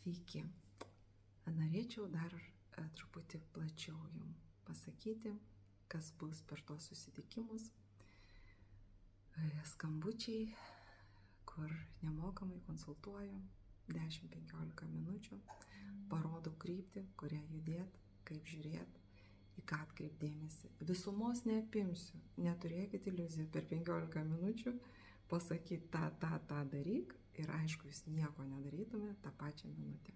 Sveiki. Norėčiau dar truputį plačiau jums pasakyti, kas bus per tos susitikimus. Skambučiai, kur nemokamai konsultuoju 10-15 minučių, parodau kryptį, kurią judėt, kaip žiūrėt, į ką atkreipdėmėsi. Visumos neapimsiu, neturėkit iliuzijų per 15 minučių pasakyti tą daryk ir aišku, jūs nieko nedarytumėte tą pačią minutę.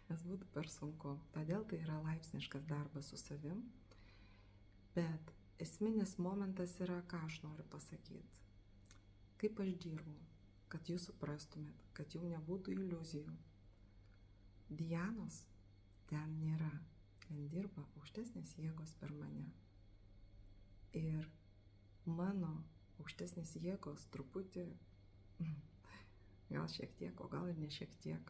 Nes būtų per sunku. Todėl tai yra laipsniškas darbas su savim. Bet esminis momentas yra, ką aš noriu pasakyti. Kaip aš dirbu, kad jūs suprastumėt, kad jums nebūtų iliuzijų. Dianos ten nėra. Ten dirba aukštesnės jėgos per mane. Ir mano aukštesnės jėgos truputį, gal šiek tiek, o gal ir ne šiek tiek,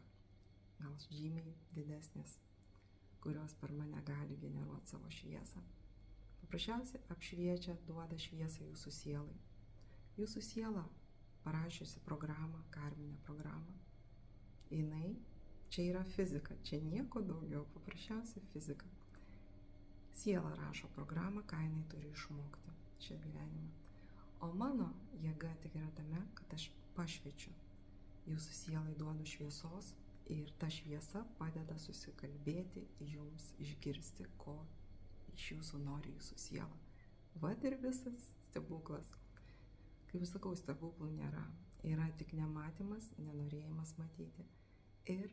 gal žymiai didesnės, kurios per mane gali generuoti savo šviesą. Paprasčiausiai apšviečia, duoda šviesą jūsų sielai. Jūsų siela parašiusi programą, karminę programą. Jinai, čia yra fizika, čia nieko daugiau, paprasčiausiai fizika. Siela rašo programą, ką jinai turi išmokti šią gyvenimą. O mano jėga tik yra tame, kad aš pašviečiu. Jūsų sielai duodu šviesos ir ta šviesa padeda susikalbėti jums, išgirsti, ko iš jūsų nori jūsų siela. Vat ir visas stebuklas. Kaip sakau, stebuklų nėra. Yra tik nematymas, nenorėjimas matyti. Ir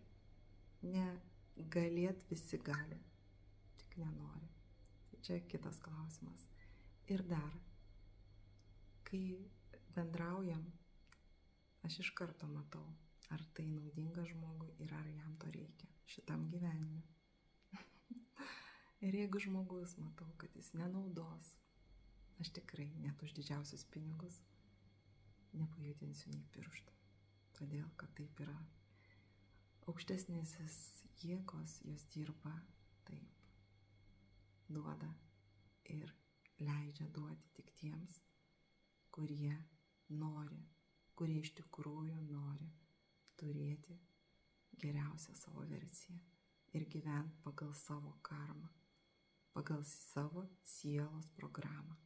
negalėt visi gali, tik nenori. Tai čia kitas klausimas. Ir dar, kai bendraujam, aš iš karto matau, ar tai naudinga žmogui ir ar jam to reikia šitam gyvenime. Ir jeigu žmogus matau, kad jis nenaudos, aš tikrai net už didžiausius pinigus nepajudinsiu nei pirštų. Todėl, kad taip yra. Aukštesnėsis jėgos jos dirba taip. Duoda ir leidžia duoti tik tiems, kurie nori, kurie iš tikrųjų nori turėti geriausią savo versiją ir gyventi pagal savo karmą, pagal savo sielos programą.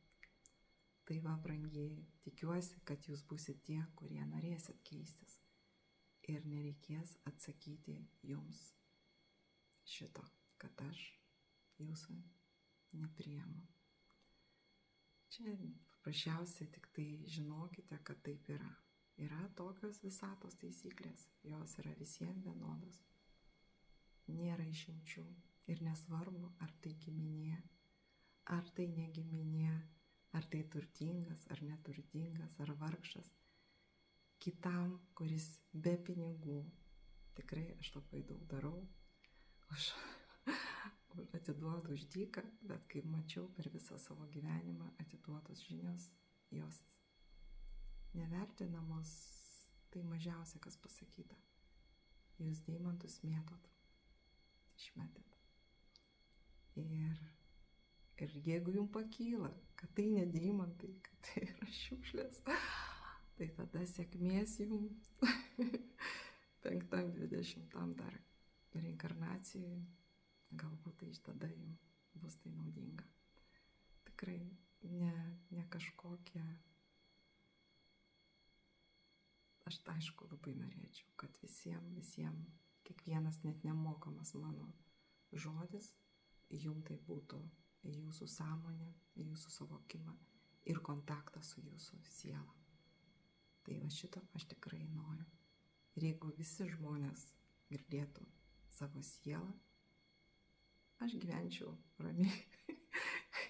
Tai va, brangieji, tikiuosi, kad jūs būsite tie, kurie norėsit keistis ir nereikės atsakyti jums šito, kad aš jūsų nepriimu. Čia paprasčiausiai tik tai žinokite, kad taip yra. Yra tokios visatos taisyklės, jos yra visiems vienodos. Nėra išimčių ir nesvarbu, ar tai giminė, ar tai ne giminė, ar tai turtingas, ar neturtingas, ar vargšas. Kitam, kuris be pinigų, tikrai aš labai daug darau, atiduodu už dyką, bet kaip mačiau per visą savo gyvenimą, atiduotos žinios, jos nevertinamos, tai mažiausia, kas pasakyta. Jūs deimantus mėtot, išmetėt. Ir jeigu jums pakyla, kad tai ne deimantai, kad tai yra šiukšlės, tai tada sėkmės jums 5-20 dar reinkarnacijai. Galbūt tai tada jums bus tai naudinga. Tikrai ne kažkokie. Aš aišku labai norėčiau, kad visiems, kiekvienas net nemokamas mano žodis, jums tai būtų į jūsų sąmonę, į jūsų suvokimą ir kontaktą su jūsų siela. Tai va šito aš tikrai noriu. Ir jeigu visi žmonės girdėtų savo sielą, aš gyvenčiau ramiai,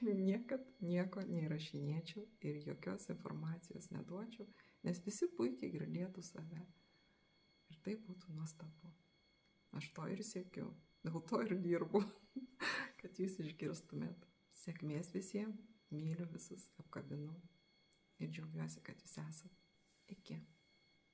niekad nieko neįrašinėčiau ir jokios informacijos neduočiau, nes visi puikiai girdėtų save. Ir tai būtų nuostabu. Aš to ir siekiu, dėl to ir dirbu, kad jūs išgirstumėt. Sėkmės visiems, myliu visus, apkabinu ir džiaugiuosi, kad jūs esat. Iki.